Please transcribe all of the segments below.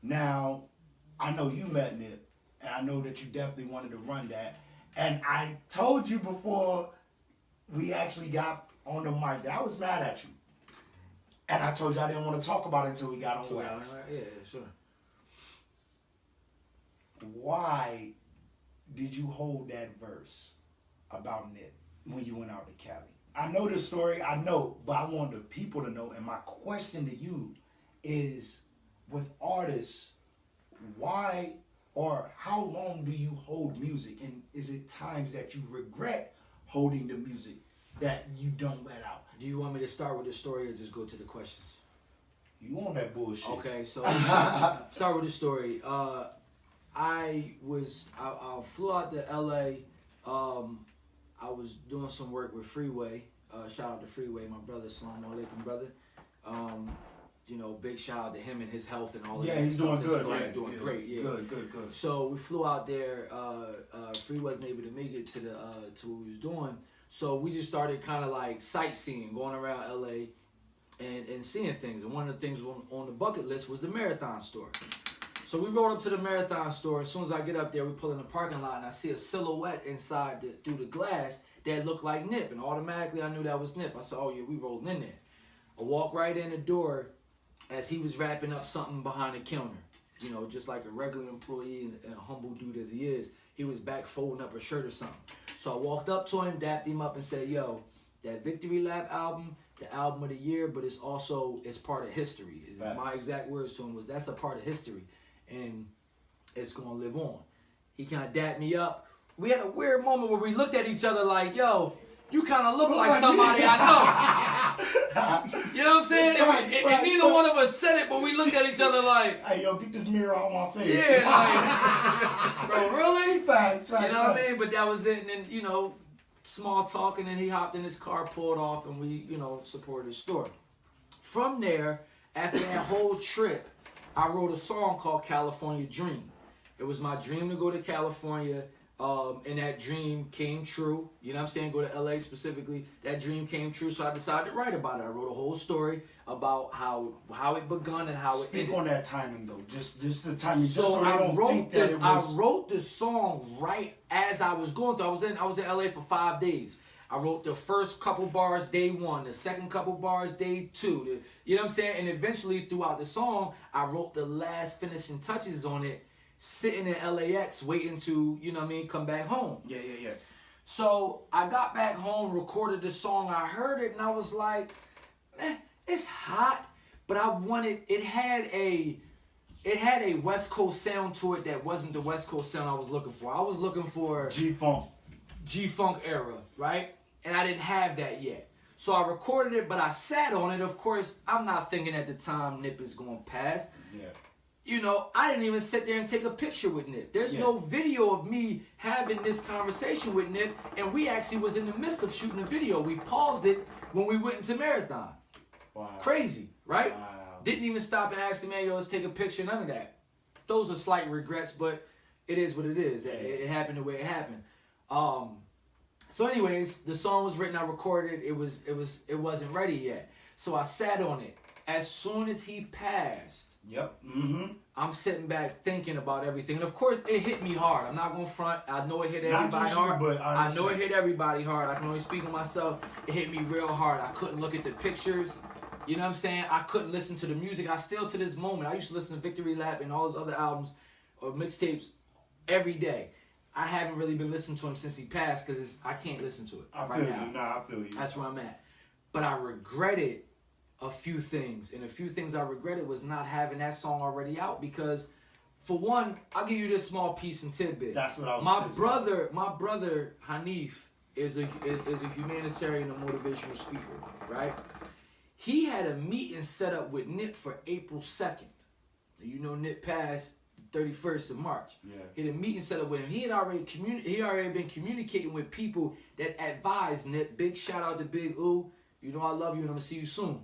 Now, I know you met Nip, and I know that you definitely wanted to run that. And I told you before we actually got on the mic that I was mad at you. And I told you I didn't want to talk about it until we got on wax. Yeah, sure. Why did you hold that verse about Nip when you went out to Cali? I know the story, I know, but I want the people to know. And my question to you is, with artists, why or how long do you hold music? And is it times that you regret holding the music that you don't let out? Do you want me to start with the story or just go to the questions? You on that bullshit. Okay, so start with the story. I flew out to LA. I was doing some work with Freeway. Shout out to Freeway, my brother, Salam Alaikum brother. You know, big shout out to him and his health and all of that. Yeah, he's doing good. Right? Doing great. Yeah, Good. So we flew out there. Freeway wasn't able to make it to what we was doing. So we just started kind of like sightseeing, going around LA and seeing things. And one of the things on the bucket list was the Marathon store. So we rode up to the Marathon store. As soon as I get up there, we pull in the parking lot, and I see a silhouette inside through the glass that looked like Nip. And automatically, I knew that was Nip. I said, oh, yeah, we rolling in there. I walked right in the door as he was wrapping up something behind the counter. You know, just like a regular employee and a humble dude as he is. He was back folding up a shirt or something. So I walked up to him, dapped him up, and said, yo, that Victory Lap album, the album of the year, but it's part of history. My exact words to him was, that's a part of history, and it's going to live on. He kind of dapped me up. We had a weird moment where we looked at each other like, yo, you kind of look like somebody I know. You know what I'm saying? And neither one of us said it, but we looked at each other like, hey, yo, get this mirror out my face. Yeah, like, bro, really? Facts. You know what I mean? But that was it. And then, you know, small talk, and then he hopped in his car, pulled off, and we, you know, supported his store. From there, after that whole trip, I wrote a song called California Dream. It was my dream to go to California. And that dream came true. You know what I'm saying? Go to LA specifically. That dream came true, so I decided to write about it. I wrote a whole story about how it begun and how it ended. Speak on that timing though. Just the timing. So just so I wrote the song right as I was going through. I was in LA for 5 days. I wrote the first couple bars day 1, the second couple bars day 2. You know what I'm saying? And eventually throughout the song, I wrote the last finishing touches on it, sitting in LAX waiting to, you know what I mean, come back home. Yeah. So I got back home, recorded the song, I heard it, and I was like, man, it's hot, but I wanted, it had a West Coast sound to it that wasn't the West Coast sound I was looking for. I was looking for G-Funk era, right? And I didn't have that yet. So I recorded it, but I sat on it. Of course, I'm not thinking at the time Nip is going to pass. Yeah. You know, I didn't even sit there and take a picture with Nip. There's no video of me having this conversation with Nip, and we actually was in the midst of shooting a video. We paused it when we went into Marathon. Wow. Crazy, right? Wow. Didn't even stop and ask him, man, yo, let's take a picture, none of that. Those are slight regrets, but it is what it is. It happened the way it happened. So anyways, the song was written, I recorded it. It wasn't ready yet. So I sat on it. As soon as he passed, I'm sitting back thinking about everything. And of course, it hit me hard. I'm not going to front. I know it hit everybody hard. I know it hit everybody hard. I can only speak on myself. It hit me real hard. I couldn't look at the pictures. You know what I'm saying? I couldn't listen to the music. I still, to this moment, I used to listen to Victory Lap and all his other albums or mixtapes every day. I haven't really been listening to him since he passed because I can't listen to it I feel you. That's where I'm at. But I regretted a few things. And a few things I regretted was not having that song already out because, for one, I'll give you this small piece and tidbit. That's what I was My brother Hanif is a humanitarian and motivational speaker, right? He had a meeting set up with Nip for April 2nd. You know Nip passed 31st of March. Yeah. He had a meeting set up with him. He had already been communicating with people that advised Nip. Big shout out to Big Ooh. You know I love you and I'm gonna see you soon.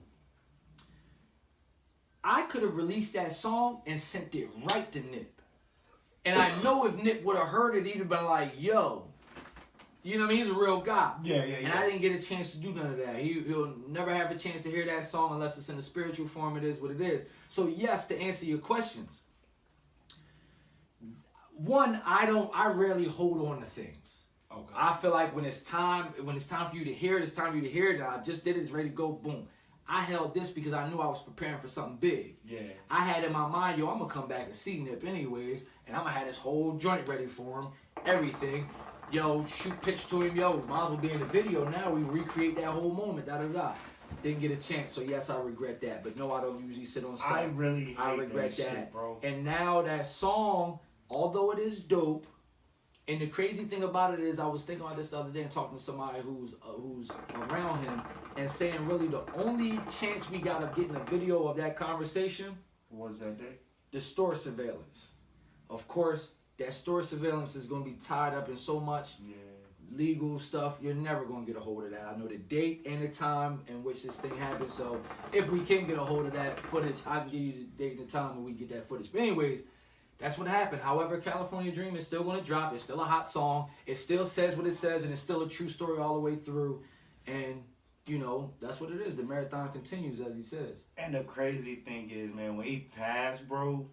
I could have released that song and sent it right to Nip. And I know if Nip would have heard it, he'd have been like, yo. You know what I mean? He's a real guy. Yeah. And I didn't get a chance to do none of that. He'll never have a chance to hear that song unless it's in the spiritual form. It is what it is. So yes, to answer your questions, One, I rarely hold on to things. Okay. I feel like when it's time for you to hear it, it's time for you to hear it. And I just did it, it's ready to go, boom. I held this because I knew I was preparing for something big. Yeah. I had in my mind, yo, I'm gonna come back and see Nip anyways, and I'm gonna have this whole joint ready for him, everything. Yo, shoot pitch to him, yo, might as well be in the video now. We recreate that whole moment, da da da. Didn't get a chance, so yes, I regret that. But no, I don't usually sit on stuff. I really hate regret that shit, bro. And now that song, although it is dope, and the crazy thing about it is, I was thinking about this the other day and talking to somebody who's around him and saying, really, the only chance we got of getting a video of that conversation was that day? The store surveillance. Of course, that store surveillance is going to be tied up in so much legal stuff. You're never going to get a hold of that. I know the date and the time in which this thing happened. So if we can get a hold of that footage, I can give you the date and the time when we get that footage. But anyways, that's what happened. However, California Dream is still going to drop. It's still a hot song. It still says what it says, and it's still a true story all the way through. And, you know, that's what it is. The marathon continues, as he says. And the crazy thing is, man, when he passed, bro,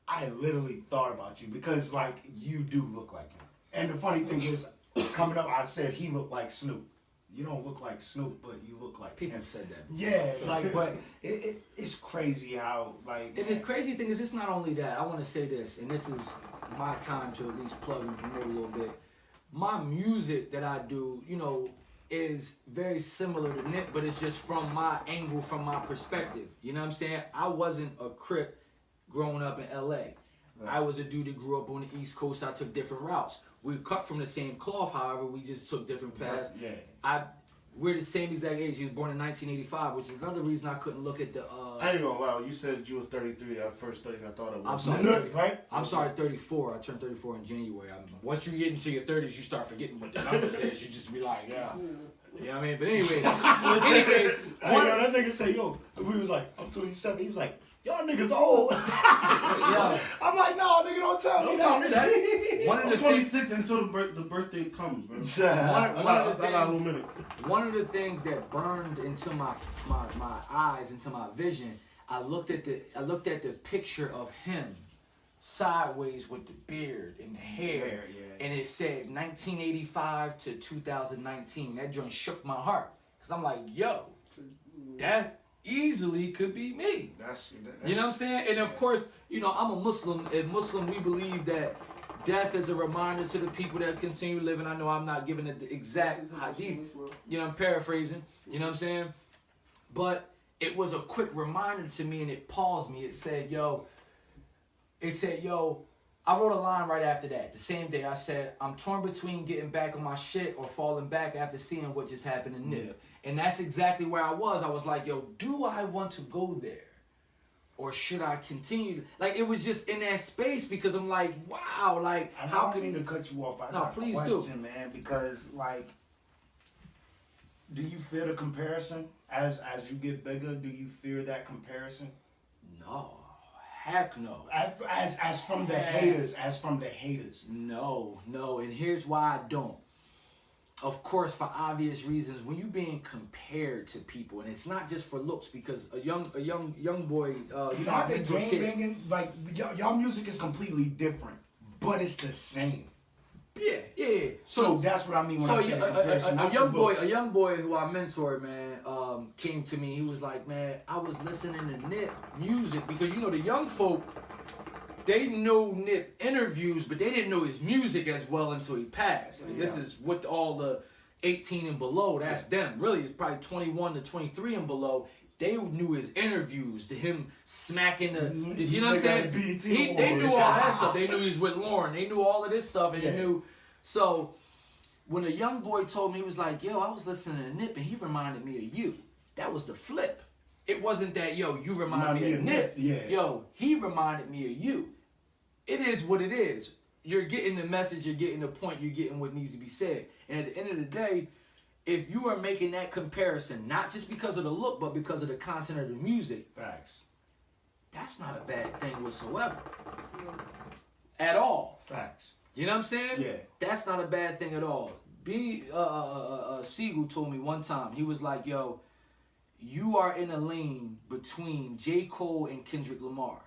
I literally thought about you because, like, you do look like him. And the funny thing is, coming up, I said he looked like Snoop. You don't look like Snoop, but you look like People him. have said that. Yeah, like, but it's crazy how, like... And the crazy thing is, it's not only that. I want to say this, and this is my time to at least plug and promote a little bit. My music that I do, you know, is very similar to Nip, but it's just from my angle, from my perspective. You know what I'm saying? I wasn't a Crip growing up in L.A. Right. I was a dude that grew up on the East Coast. I took different routes. We cut from the same cloth, however, we just took different paths. Yeah. We're the same exact age. He was born in 1985, which is another reason I couldn't look at the... I ain't gonna lie, you said you was 33. At first thing I thought it was... I'm sorry, right? I'm sorry, 34. I turned 34 in January. Once you get into your 30s, you start forgetting what the numbers is. You just be like, yeah. You know what I mean? But anyways, that nigga say, yo, we was like, I'm 27. He was like, y'all niggas old. Yeah. I'm like, no, nigga, don't tell me that. One of the 26 until the birthday comes, man. One of the things that burned into my eyes, into my vision, I looked at the picture of him sideways with the beard and the hair, and it said 1985 to 2019. That joint shook my heart because I'm like, yo, that easily could be me. That's you know what I'm saying? And of course, you know, I'm a Muslim, and Muslim, we believe that death is a reminder to the people that continue living. I know I'm not giving it the exact hadith. You know, I'm paraphrasing. You know what I'm saying? But it was a quick reminder to me, and it paused me. It said, yo, I wrote a line right after that. The same day I said, I'm torn between getting back on my shit or falling back after seeing what just happened to Nip. Yeah. And that's exactly where I was. I was like, yo, do I want to go there? Or should I continue? Like, it was just in that space because I'm like, wow, like, how can... I don't mean to cut you off. I got a question, man, because, like, do you fear the comparison? As you get bigger, do you fear that comparison? No. Heck no. As from the haters. No. And here's why I don't. Of course, for obvious reasons, when you're being compared to people, and it's not just for looks, because a young boy, you know, the game banging, like y'all music is completely different, but it's the same. Yeah. So that's what I mean when I say comparison. A young boy who I mentored, man, came to me. He was like, man, I was listening to Nip music because, you know, the young folk, they know Nip interviews, but they didn't know his music as well until he passed. Like, this is what all the 18 and below, that's them. Really, it's probably 21 to 23 and below. They knew his interviews, him smacking the you know what I'm saying? They knew all that stuff. They knew he was with Lauren. They knew all of this stuff, and they knew. So when a young boy told me, he was like, yo, I was listening to Nip, and he reminded me of you. That was the flip. It wasn't that, yo, you remind me of Nip. Yo, he reminded me of you. It is what it is. You're getting the message, you're getting the point, you're getting what needs to be said. And at the end of the day, if you are making that comparison, not just because of the look, but because of the content of the music, facts. That's not a bad thing whatsoever. At all. Facts. You know what I'm saying? Yeah. That's not a bad thing at all. Siegel told me one time, he was like, yo, you are in a lane between J. Cole and Kendrick Lamar.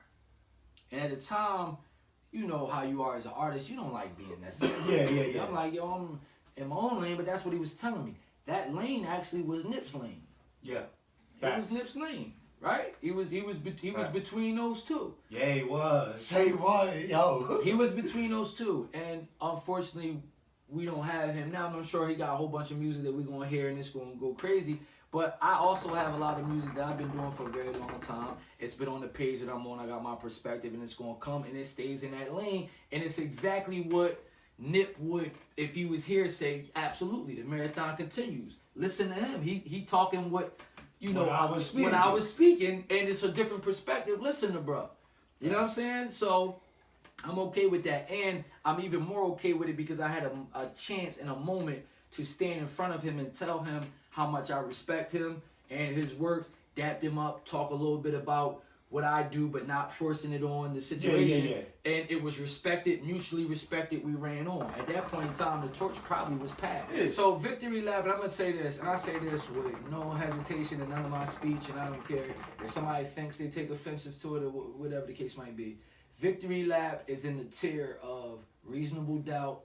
And at the time, you know how you are as an artist. You don't like being necessary. Yeah. I'm like, yo, I'm in my own lane, but that's what he was telling me. That lane actually was Nip's lane. Yeah. It was Nip's lane, right? He was between those two. Yeah, he was. Yo. He was between those two, and unfortunately, we don't have him now. I'm sure he got a whole bunch of music that we're gonna hear, and it's gonna go crazy. But I also have a lot of music that I've been doing for a very long time. It's been on the page that I'm on. I got my perspective, and it's gonna come, and it stays in that lane, and it's exactly what Nip would, if he was here, say. Absolutely, the marathon continues. Listen to him. He talking what. You know, when I was speaking, and it's a different perspective. Listen to bro. You know what I'm saying? So I'm okay with that. And I'm even more okay with it because I had a chance and a moment to stand in front of him and tell him how much I respect him and his work, dapped him up, talk a little bit about what I do, but not forcing it on the situation. Yeah. And it was respected, mutually respected. We ran on. At that point in time, the torch probably was passed. Yes. So Victory Lap, and I'm going to say this, and I say this with no hesitation in none of my speech, and I don't care if somebody thinks they take offensive to it or whatever the case might be. Victory Lap is in the tier of Reasonable Doubt,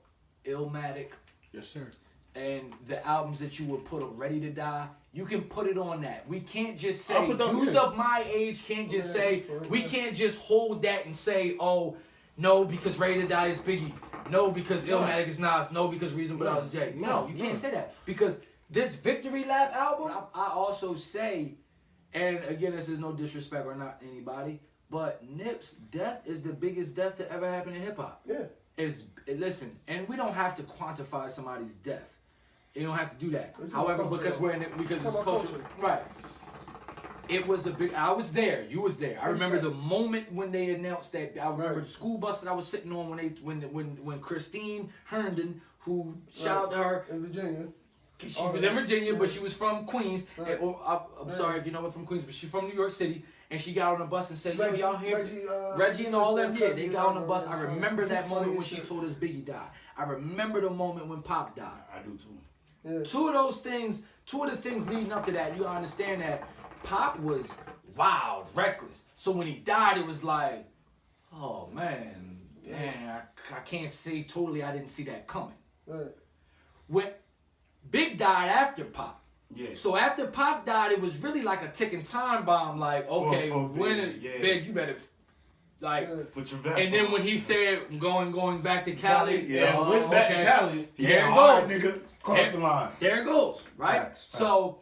Illmatic, Yes, sir. and the albums that you would put on Ready to Die. You can put it on that. We can't just say, I'll put that- dudes yeah. of my age can't just say, that's fine, we yeah. can't just hold that and say, oh, no, because Ready to Die is Biggie. No, because Illmatic is Nas. No, because Reasonable Doubt is Jay. No, you can't say that. Because this Victory Lap album, I also say, and again, this is no disrespect or not anybody, but Nip's death is the biggest death to ever happen in hip-hop. Yeah. Listen, and we don't have to quantify somebody's death. You don't have to do that. It's However, about because culture. because It's it's about culture, culture. right? It was a big. I was there. You was there. I remember Right. the moment when they announced that. I remember Right. the school bus that I was sitting on when Christine Herndon, who shout out to her, In Virginia. she Oh, was yeah. in Virginia, but Yeah. she was from Queens. Right. I'm sorry if you know her from Queens, but she's from New York City. And she got on the bus and said, "Yo, Reggie, y'all here?" Reggie and sister all them, yeah, cousin, they got on the bus. it's I funny. remember She's that funny moment as when she shit. told us Biggie died. I remember the moment when Pop died. I do too. Yeah. Two of the things leading up to that, you understand that Pop was wild, reckless. So when he died, it was like, oh man, damn, I can't say totally I didn't see that coming. Right. When Big died after Pop. Yeah. So after Pop died, it was really like a ticking time bomb. Like, okay, For when Big, yeah. Big, you better like. Yeah. Put your vest And then on. when he said going back to Cali, Yeah, went back to Cali. Yeah, There it all right, goes. nigga. Cross the line. there it goes, right? Facts. So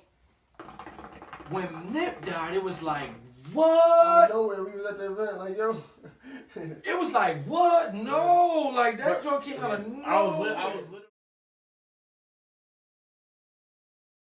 when Nip died, it was like, Out what? of nowhere, we was at the event, like, yo. It was like, what? No, like that joint came out of nowhere. I was literally